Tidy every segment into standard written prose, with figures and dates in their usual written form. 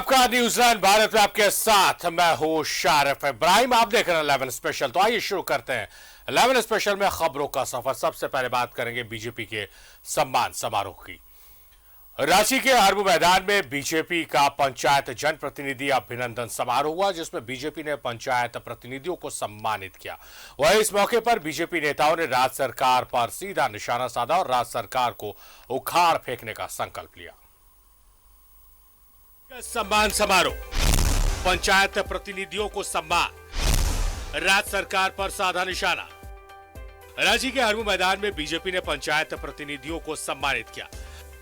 आपका न्यूजीलैंड भारत में आपके साथ मैं हूं शारिफ इब्राहिम। आप देख रहे हैं 11 स्पेशल। तो आइए शुरू करते हैं 11 स्पेशल में खबरों का सफर। सबसे पहले बात करेंगे बीजेपी के सम्मान समारोह की। रांची के हरबू मैदान में बीजेपी का पंचायत जनप्रतिनिधि अभिनंदन समारोह हुआ, जिसमें बीजेपी ने पंचायत प्रतिनिधियों को सम्मानित किया। वहीं इस मौके पर बीजेपी नेताओं ने राज्य सरकार पर सीधा निशाना साधा और राज्य सरकार को उखाड़ फेंकने का संकल्प लिया। सम्मान समारोह, पंचायत प्रतिनिधियों को सम्मान, राज्य सरकार पर साधा निशाना। रांची के हरबू मैदान में बीजेपी ने पंचायत प्रतिनिधियों को सम्मानित किया।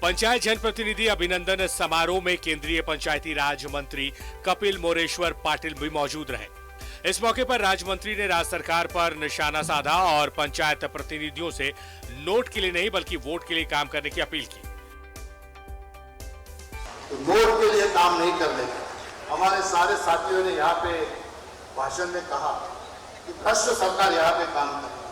पंचायत जनप्रतिनिधि अभिनंदन समारोह में केंद्रीय पंचायती राज मंत्री कपिल मोरेश्वर पाटिल भी मौजूद रहे। इस मौके पर राज्य मंत्री ने राज्य सरकार पर निशाना साधा और पंचायत प्रतिनिधियों से नोट के लिए नहीं बल्कि वोट के लिए काम करने की अपील की। वोट के लिए काम नहीं करने का। हमारे सारे साथियों ने यहाँ पे भाषण में कहा कि भ्रष्ट सरकार यहाँ पे काम कर रही है,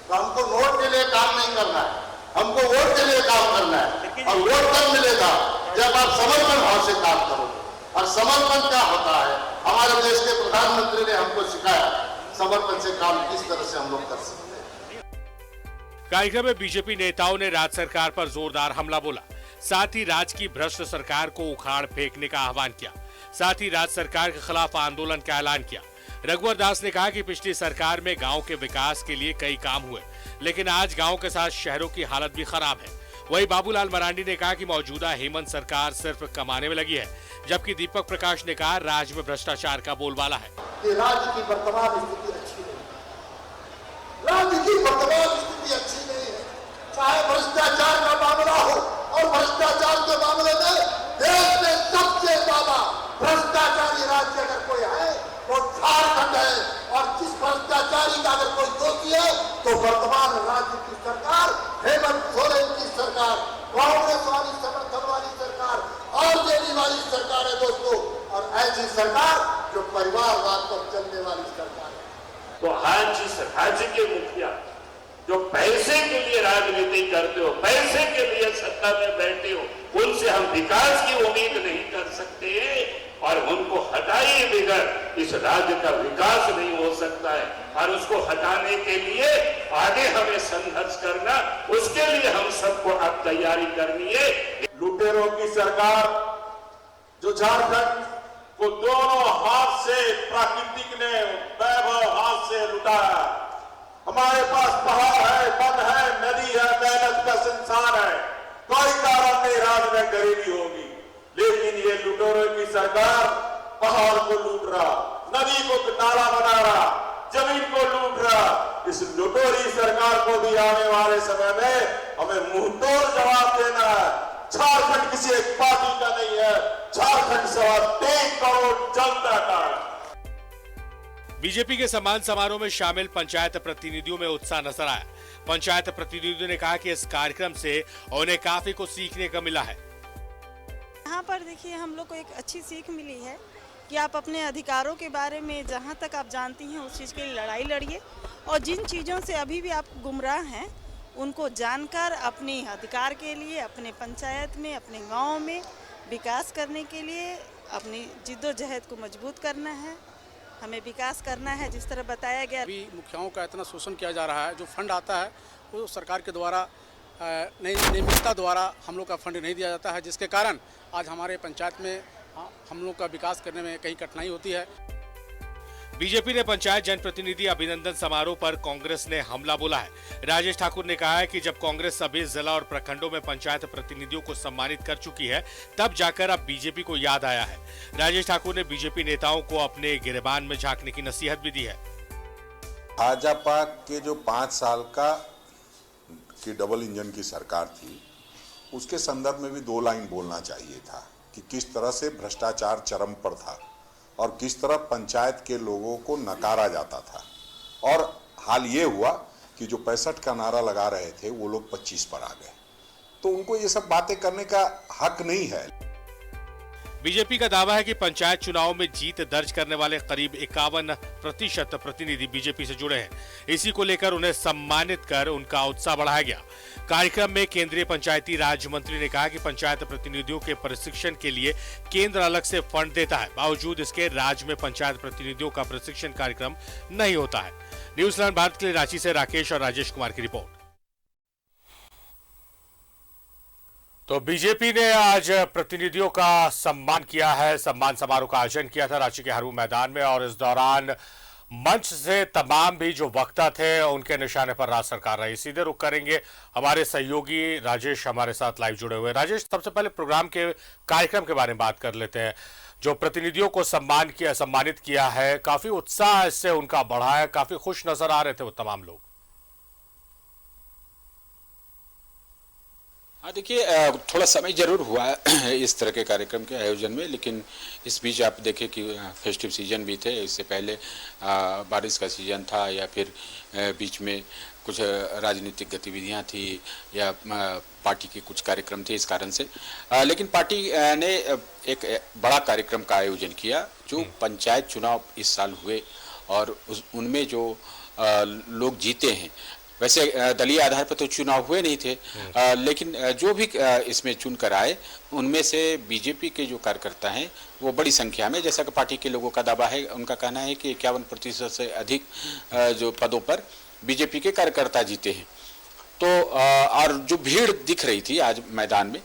तो हमको नोट के लिए काम नहीं करना है, हमको वोट के लिए काम करना है। और वोट कब मिलेगा? जब आप समर्पण भाव से काम करोगे। और समर्पण क्या होता है? हमारे देश के प्रधानमंत्री ने हमको सिखाया समर्पण से काम किस तरह से हम लोग कर सकते हैं। कार्यक्रम में बीजेपी नेताओं ने राज्य सरकार पर जोरदार हमला बोला, साथ ही राज्य की भ्रष्ट सरकार को उखाड़ फेंकने का आह्वान किया। साथ ही राज्य सरकार के खिलाफ आंदोलन का ऐलान किया। रघुवर दास ने कहा कि पिछली सरकार में गांव के विकास के लिए कई काम हुए, लेकिन आज गांव के साथ शहरों की हालत भी खराब है। वहीं बाबूलाल मरांडी ने कहा कि मौजूदा हेमंत सरकार सिर्फ कमाने में लगी है, जबकि दीपक प्रकाश ने कहा राज्य में भ्रष्टाचार का बोलबाला है। राज्य की वर्तमान स्थिति अच्छी नहीं है, राज्य की वर्तमान स्थिति अच्छी नहीं है। चाहे भ्रष्टाचार का मामला हो, और भ्रष्टाचार के मामले में देश में सबसे ज्यादा भ्रष्टाचारी राज्य अगर कोई है तो झारखंड है। और जिस भ्रष्टाचारी का अगर कोई दोषी है तो वर्तमान राज्य की सरकार, हेमंत सोरेन की सरकार, कांग्रेस वाली समर्थन वाली सरकार और जेडी वाली सरकार है दोस्तों। और ऐसी सरकार जो परिवारवाद पर चलने वाली सरकार है। तो आज जिस राज्य के मुखिया जो पैसे के लिए राजनीति करते हो, पैसे के लिए सत्ता में बैठे हो, उनसे हम विकास की उम्मीद नहीं कर सकते और उनको हटाइए बगैर इस राज्य का विकास नहीं हो सकता है। और उसको हटाने के लिए आगे हमें संघर्ष करना, उसके लिए हम सबको अब तैयारी करनी है। लुटेरों की सरकार जो झारखंड को दोनों हाथ से प्राकृतिक ने वैभव हाथ से लुटाया। हमारे पास पहाड़ है, वन है, नदी है, मेहनत का संसार है, कोई कारण नहीं राज्य में गरीबी होगी। लेकिन ये लुटेरों की सरकार पहाड़ को लूट रहा, नदी को नाला बना रहा, जमीन को लूट रहा। इस लुटेरी सरकार को भी आने वाले समय में हमें मुंहतोड़ जवाब देना है। झारखंड किसी एक पार्टी का नहीं है, झारखंड 3.25 करोड़ जनता का है। बीजेपी के सम्मान समारोह में शामिल पंचायत प्रतिनिधियों में उत्साह नजर आया। पंचायत प्रतिनिधियों ने कहा कि इस कार्यक्रम से उन्हें काफी कुछ सीखने को मिला है। यहाँ पर देखिए हम लोग को एक अच्छी सीख मिली है कि आप अपने अधिकारों के बारे में जहाँ तक आप जानती हैं उस चीज़ के लिए लड़ाई लड़िए, और जिन चीज़ों से अभी भी आप गुमराह हैं उनको जानकर अपने अधिकार के लिए अपने पंचायत में, अपने गाँव में विकास करने के लिए अपनी जिद्दोजहद को मजबूत करना है। हमें विकास करना है जिस तरह बताया गया। अभी मुखियाओं का इतना शोषण किया जा रहा है, जो फंड आता है वो सरकार के द्वारा नियमितता द्वारा हम लोग का फंड नहीं दिया जाता है, जिसके कारण आज हमारे पंचायत में हम लोग का विकास करने में कहीं कठिनाई होती है। बीजेपी ने पंचायत जनप्रतिनिधि अभिनंदन समारोह पर कांग्रेस ने हमला बोला है। राजेश ठाकुर ने कहा है कि जब कांग्रेस सभी जिला और प्रखंडों में पंचायत प्रतिनिधियों को सम्मानित कर चुकी है, तब जाकर अब बीजेपी को याद आया है। राजेश ठाकुर ने बीजेपी नेताओं को अपने गिरबान में झांकने की नसीहत भी दी है। भाजपा के जो 5 साल की डबल इंजन की सरकार थी, उसके संदर्भ में भी 2 लाइन बोलना चाहिए था कि किस तरह से भ्रष्टाचार चरम पर था और किस तरह पंचायत के लोगों को नकारा जाता था। और हाल ये हुआ कि जो 65 का नारा लगा रहे थे वो लोग 25 पर आ गए, तो उनको ये सब बातें करने का हक नहीं है। बीजेपी का दावा है कि पंचायत चुनाव में जीत दर्ज करने वाले करीब 51% प्रतिनिधि बीजेपी से जुड़े हैं। इसी को लेकर उन्हें सम्मानित कर उनका उत्साह बढ़ाया गया। कार्यक्रम में केंद्रीय पंचायती राज मंत्री ने कहा कि पंचायत प्रतिनिधियों के प्रशिक्षण के लिए केंद्र अलग से फंड देता है। बावजूद इसके राज्य में पंचायत प्रतिनिधियों का प्रशिक्षण कार्यक्रम नहीं होता है। न्यूजीलैंड भारत के लिए रांची से राकेश और राजेश कुमार की रिपोर्ट। तो बीजेपी ने आज प्रतिनिधियों का सम्मान किया है। सम्मान समारोह का आयोजन किया था रांची के हरू मैदान में, और इस दौरान मंच से तमाम भी जो वक्ता थे उनके निशाने पर राज्य सरकार रही। सीधे रुख करेंगे, हमारे सहयोगी राजेश हमारे साथ लाइव जुड़े हुए। राजेश, सबसे पहले प्रोग्राम के कार्यक्रम के बारे में बात कर लेते हैं। जो प्रतिनिधियों को सम्मानित किया है, काफी उत्साह इससे उनका बढ़ा है, काफी खुश नजर आ रहे थे वो तमाम लोग। हाँ, देखिए थोड़ा समय जरूर हुआ है इस तरह के कार्यक्रम के आयोजन में, लेकिन इस बीच आप देखें कि फेस्टिव सीजन भी थे। इससे पहले बारिश का सीजन था, या फिर बीच में कुछ राजनीतिक गतिविधियां थी, या पार्टी के कुछ कार्यक्रम थे, इस कारण से। लेकिन पार्टी ने एक बड़ा कार्यक्रम का आयोजन किया। जो पंचायत चुनाव इस साल हुए और उनमें जो लोग जीते हैं, वैसे दलीय आधार पर तो चुनाव हुए नहीं थे, लेकिन जो भी इसमें चुनकर आए उनमें से बीजेपी के जो कार्यकर्ता हैं वो बड़ी संख्या में, जैसा कि पार्टी के लोगों का दावा है, उनका कहना है कि 51% से अधिक जो पदों पर बीजेपी के कार्यकर्ता जीते हैं। तो और जो भीड़ दिख रही थी आज मैदान में,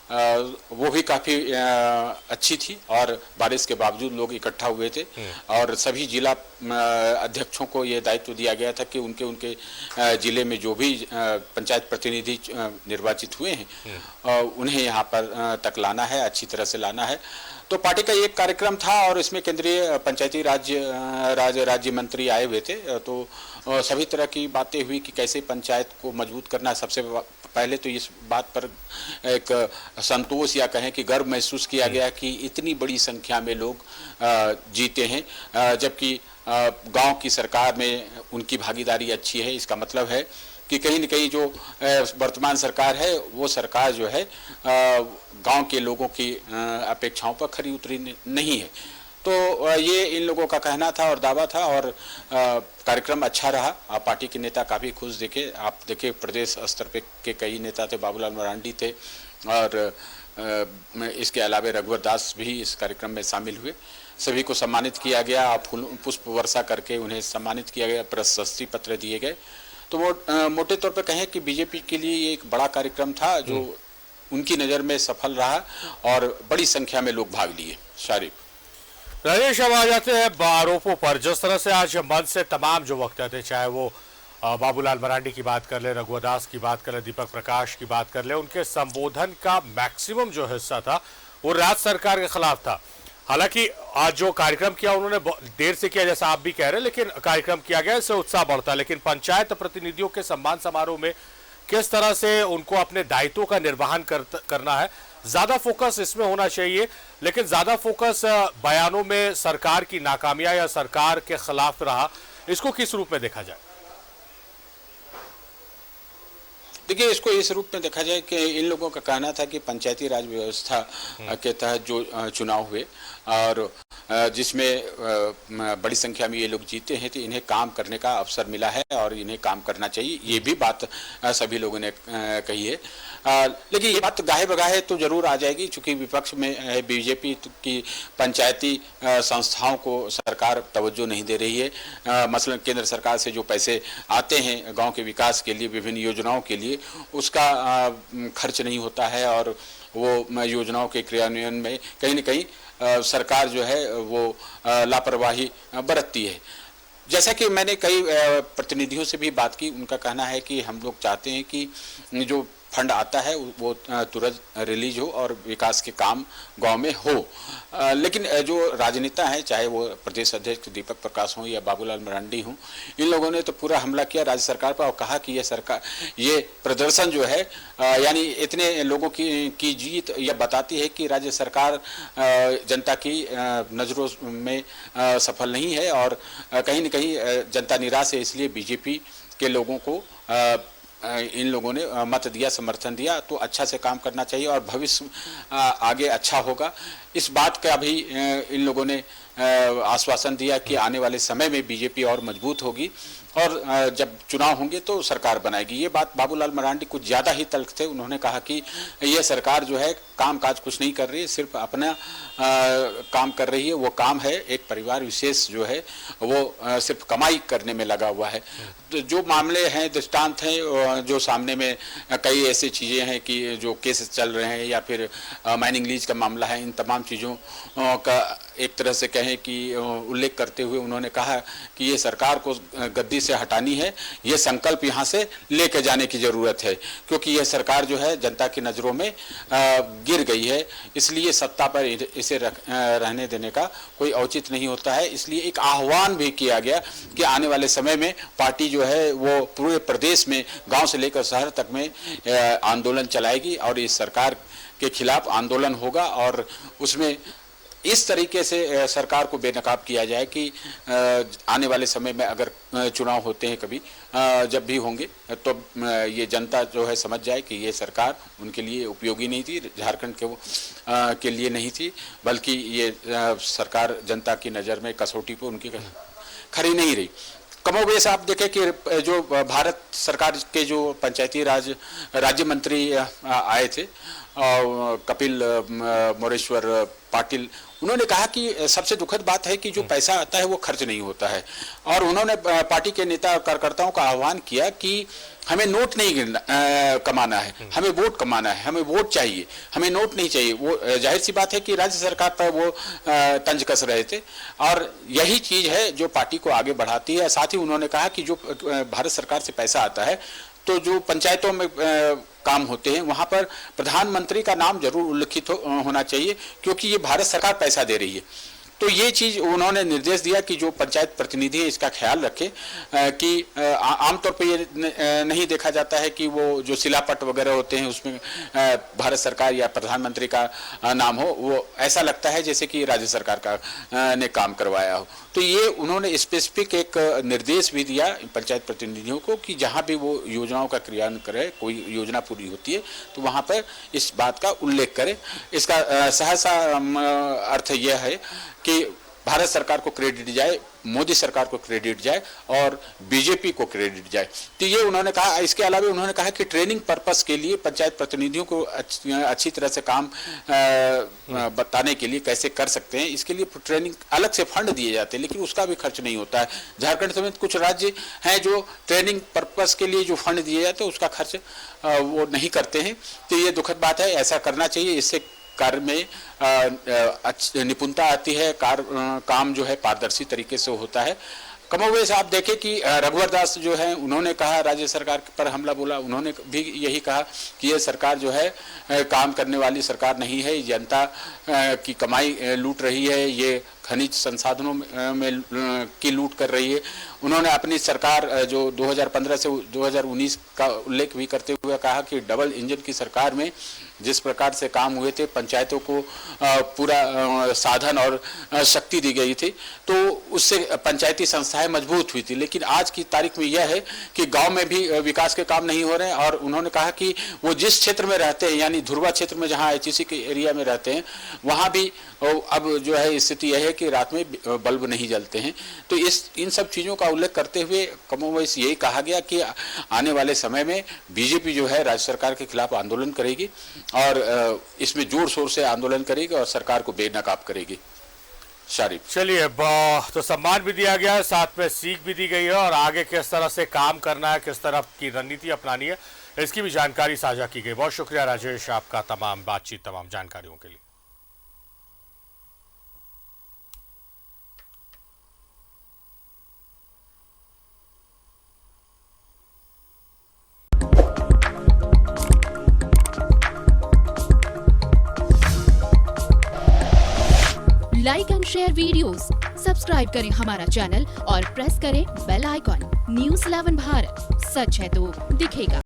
वो भी काफ़ी अच्छी थी, और बारिश के बावजूद लोग इकट्ठा हुए थे। और सभी जिला अध्यक्षों को ये दायित्व दिया गया था कि उनके जिले में जो भी पंचायत प्रतिनिधि निर्वाचित हुए हैं उन्हें यहाँ पर तक लाना है, अच्छी तरह से लाना है। तो पार्टी का एक कार्यक्रम था, और इसमें केंद्रीय पंचायती राज्य मंत्री आए हुए थे। तो सभी तरह की बातें हुई कि कैसे पंचायत को मजबूत करना है। सबसे पहले तो इस बात पर एक संतोष या कहें कि गर्व महसूस किया गया कि इतनी बड़ी संख्या में लोग जीते हैं, जबकि गांव की सरकार में उनकी भागीदारी अच्छी है। इसका मतलब है कि कहीं न कहीं जो वर्तमान सरकार है वो सरकार जो है गांव के लोगों की अपेक्षाओं पर खरी उतरी नहीं है। तो ये इन लोगों का कहना था और दावा था, और कार्यक्रम अच्छा रहा। पार्टी के नेता काफ़ी खुश दिखे। आप देखिए, प्रदेश स्तर पे के कई नेता थे, बाबूलाल मरांडी थे, और इसके अलावा रघुवर दास भी इस कार्यक्रम में शामिल हुए। सभी को सम्मानित किया गया, पुष्प वर्षा करके उन्हें सम्मानित किया गया, प्रशस्ति पत्र दिए गए। तो वो मोटे तौर पर कहें कि बीजेपी के लिए ये एक बड़ा कार्यक्रम था जो उनकी नज़र में सफल रहा, और बड़ी संख्या में लोग भाग लिए। शारिफ राजेश, अब आ जाते हैं आरोपों पर। जिस तरह से आज मंच से तमाम जो वक्ता थे, चाहे वो बाबूलाल मरांडी की बात कर ले, रघुवर दास की बात कर ले, दीपक प्रकाश की बात कर ले, उनके संबोधन का मैक्सिमम जो हिस्सा था वो राज्य सरकार के खिलाफ था। हालांकि आज जो कार्यक्रम किया उन्होंने देर से किया, जैसा आप भी कह रहे हैं, लेकिन कार्यक्रम किया गया, इससे उत्साह बढ़ता। लेकिन पंचायत प्रतिनिधियों के सम्मान समारोह में किस तरह से उनको अपने दायित्वों का निर्वहन करना है, ज्यादा फोकस इसमें होना चाहिए। लेकिन ज्यादा फोकस बयानों में सरकार की नाकामियां या सरकार के खिलाफ रहा, इसको किस रूप में देखा जाए? देखिए, इसको इस रूप में देखा जाए कि इन लोगों का कहना था कि पंचायती राज व्यवस्था के तहत जो चुनाव हुए और जिसमें बड़ी संख्या में ये लोग जीते हैं, तो इन्हें काम करने का अवसर मिला है और इन्हें काम करना चाहिए। ये भी बात सभी लोगों ने कही है। लेकिन ये बात गाहे बगाहे तो जरूर आ जाएगी, चूंकि विपक्ष में है बीजेपी की। पंचायती संस्थाओं को सरकार तवज्जो नहीं दे रही है। मसलन केंद्र सरकार से जो पैसे आते हैं गांव के विकास के लिए, विभिन्न योजनाओं के लिए, उसका खर्च नहीं होता है, और वो योजनाओं के क्रियान्वयन में कहीं न कहीं सरकार जो है वो लापरवाही बरतती है। जैसा कि मैंने कई प्रतिनिधियों से भी बात की, उनका कहना है कि हम लोग चाहते हैं कि जो फंड आता है वो तुरंत रिलीज हो और विकास के काम गांव में हो। लेकिन जो राजनेता हैं, चाहे वो प्रदेश अध्यक्ष दीपक प्रकाश हों या बाबूलाल मरांडी हों, इन लोगों ने तो पूरा हमला किया राज्य सरकार पर और कहा कि ये प्रदर्शन जो है यानी इतने लोगों की जीत यह बताती है कि राज्य सरकार जनता की नज़रों में सफल नहीं है, और कहीं न कहीं जनता निराश है। इसलिए बीजेपी के लोगों को इन लोगों ने मत दिया, समर्थन दिया, तो अच्छा से काम करना चाहिए और भविष्य आगे अच्छा होगा। इस बात का भी इन लोगों ने आश्वासन दिया कि आने वाले समय में बीजेपी और मजबूत होगी और जब चुनाव होंगे तो सरकार बनाएगी। ये बात बाबूलाल मरांडी कुछ ज़्यादा ही तल्ख थे। उन्होंने कहा कि ये सरकार जो है काम काज कुछ नहीं कर रही है, सिर्फ अपना काम कर रही है। वो काम है एक परिवार विशेष जो है वो सिर्फ कमाई करने में लगा हुआ है। तो जो मामले हैं, दृष्टांत हैं जो सामने में, कई ऐसी चीज़ें हैं कि जो केस चल रहे हैं या फिर माइनिंग लीज का मामला है, इन तमाम चीज़ों का एक तरह से कहें कि उल्लेख करते हुए उन्होंने कहा कि ये सरकार को गद्दी से हटानी है, ये संकल्प यहाँ से लेके जाने की ज़रूरत है, क्योंकि यह सरकार जो है जनता की नज़रों में गिर गई है। इसलिए सत्ता पर इसे रहने देने का कोई औचित्य नहीं होता है। इसलिए एक आह्वान भी किया गया कि आने वाले समय में पार्टी जो है वो पूरे प्रदेश में गांव से लेकर शहर तक में आंदोलन चलाएगी और इस सरकार के खिलाफ आंदोलन होगा और उसमें इस तरीके से सरकार को बेनकाब किया जाए कि आने वाले समय में अगर चुनाव होते हैं कभी, जब भी होंगे, तो ये जनता जो है समझ जाए कि ये सरकार उनके लिए उपयोगी नहीं थी, झारखंड के लिए नहीं थी, बल्कि ये सरकार जनता की नज़र में कसौटी पर उनकी खरी नहीं रही। कमोबेश आप देखें कि जो भारत सरकार के जो पंचायती राज राज्य मंत्री आए थे, कपिल मोरेश्वर पाटिल, उन्होंने कहा कि सबसे दुखद बात है कि जो पैसा आता है वो खर्च नहीं होता है। और उन्होंने पार्टी के नेता और कार्यकर्ताओं का आह्वान किया कि हमें नोट नहीं कमाना है, हमें वोट कमाना है, हमें वोट चाहिए, हमें नोट नहीं चाहिए। वो जाहिर सी बात है कि राज्य सरकार पर वो तंज कस रहे थे और यही चीज़ है जो पार्टी को आगे बढ़ाती है। साथ ही उन्होंने कहा कि जो भारत सरकार से पैसा आता है तो जो पंचायतों में काम होते हैं वहाँ पर प्रधानमंत्री का नाम जरूर उल्लिखित होना चाहिए, क्योंकि ये भारत सरकार पैसा दे रही है। तो ये चीज़ उन्होंने निर्देश दिया कि जो पंचायत प्रतिनिधि है इसका ख्याल रखें कि आमतौर पर ये नहीं देखा जाता है कि वो जो शिलापट वगैरह होते हैं उसमें भारत सरकार या प्रधानमंत्री का नाम हो, वो ऐसा लगता है जैसे कि राज्य सरकार का ने काम करवाया हो। तो ये उन्होंने स्पेसिफिक एक निर्देश भी दिया पंचायत प्रतिनिधियों को कि जहाँ भी वो योजनाओं का क्रियान्वयन करे, कोई योजना पूरी होती है तो वहाँ पर इस बात का उल्लेख करें। इसका सहसा अर्थ यह है कि भारत सरकार को क्रेडिट जाए, मोदी सरकार को क्रेडिट जाए और बीजेपी को क्रेडिट जाए। तो ये उन्होंने कहा। इसके अलावा उन्होंने कहा कि ट्रेनिंग पर्पस के लिए पंचायत प्रतिनिधियों को अच्छी तरह से काम बताने के लिए कैसे कर सकते हैं, इसके लिए ट्रेनिंग अलग से फंड दिए जाते हैं, लेकिन उसका भी खर्च नहीं होता है। झारखंड समेत कुछ राज्य हैं जो ट्रेनिंग पर्पस के लिए जो फंड दिए जाते हैं उसका खर्च वो नहीं करते हैं। तो ये दुखद बात है, ऐसा करना चाहिए। इससे कार्य में निपुणता आती है, काम जो है पारदर्शी तरीके से होता है। कमोवेश आप देखें कि रघुवर दास जो है उन्होंने कहा राज्य सरकार पर हमला बोला, उन्होंने भी यही कहा कि ये सरकार जो है काम करने वाली सरकार नहीं है, जनता की कमाई लूट रही है, ये खनिज संसाधनों में की लूट कर रही है। उन्होंने अपनी सरकार जो 2015 से 2019 का उल्लेख भी करते हुए कहा कि डबल इंजन की सरकार में जिस प्रकार से काम हुए थे, पंचायतों को पूरा साधन और शक्ति दी गई थी, तो उससे पंचायती संस्थाएं मजबूत हुई थी। लेकिन आज की तारीख में यह है कि गांव में भी विकास के काम नहीं हो रहे हैं। और उन्होंने कहा कि वो जिस क्षेत्र में रहते हैं, यानी ध्रुवा क्षेत्र में जहां HEC के एरिया में रहते हैं, वहां भी अब जो है स्थिति यह है कि रात में बल्ब नहीं जलते हैं। तो इन सब चीज़ों का उल्लेख करते हुए कमोवेश यही कहा गया कि आने वाले समय में बीजेपी जो है राज्य सरकार के खिलाफ आंदोलन करेगी और इसमें जोर शोर से आंदोलन करेगी और सरकार को बेनकाब करेगी। शारिफ, चलिए, तो सम्मान भी दिया गया है, साथ में सीख भी दी गई है और आगे किस तरह से काम करना है, किस तरह की रणनीति अपनानी है, इसकी भी जानकारी साझा की गई। बहुत शुक्रिया राजेश आपका तमाम जानकारियों के लिए। Like and share videos, subscribe करें हमारा चैनल और प्रेस करें बेल आइकॉन। News 11 भारत, सच है तो दिखेगा।